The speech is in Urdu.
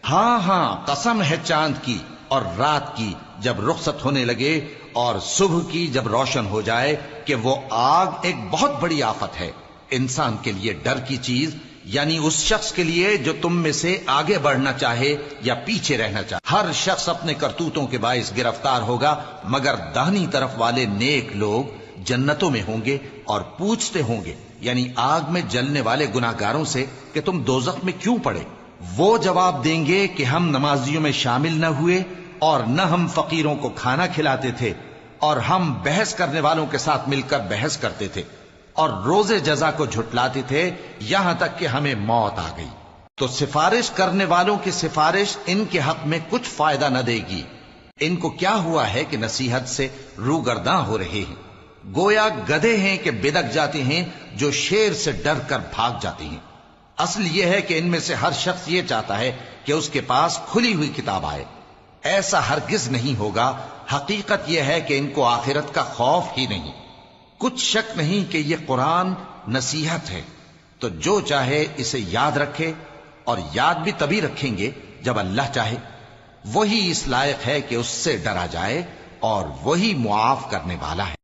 ہاں ہاں قسم ہے چاند کی اور رات کی جب رخصت ہونے لگے اور صبح کی جب روشن ہو جائے کہ وہ آگ ایک بہت بڑی آفت ہے انسان کے لیے ڈر کی چیز، یعنی اس شخص کے لیے جو تم میں سے آگے بڑھنا چاہے یا پیچھے رہنا چاہے۔ ہر شخص اپنے کرتوتوں کے باعث گرفتار ہوگا، مگر داہنی طرف والے نیک لوگ جنتوں میں ہوں گے اور پوچھتے ہوں گے، یعنی آگ میں جلنے والے گناہگاروں سے کہ تم دوزخ میں کیوں پڑے؟ وہ جواب دیں گے کہ ہم نمازیوں میں شامل نہ ہوئے اور نہ ہم فقیروں کو کھانا کھلاتے تھے اور ہم بحث کرنے والوں کے ساتھ مل کر بحث کرتے تھے اور روز جزا کو جھٹلاتے تھے یہاں تک کہ ہمیں موت آ گئی۔ تو سفارش کرنے والوں کی سفارش ان کے حق میں کچھ فائدہ نہ دے گی۔ ان کو کیا ہوا ہے کہ نصیحت سے روگرداں ہو رہے ہیں، گویا گدھے ہیں کہ بدک جاتے ہیں جو شیر سے ڈر کر بھاگ جاتے ہیں۔ اصل یہ ہے کہ ان میں سے ہر شخص یہ چاہتا ہے کہ اس کے پاس کھلی ہوئی کتاب آئے، ایسا ہرگز نہیں ہوگا۔ حقیقت یہ ہے کہ ان کو آخرت کا خوف ہی نہیں۔ کچھ شک نہیں کہ یہ قرآن نصیحت ہے، تو جو چاہے اسے یاد رکھے، اور یاد بھی تبھی رکھیں گے جب اللہ چاہے۔ وہی اس لائق ہے کہ اس سے ڈرا جائے اور وہی معاف کرنے والا ہے۔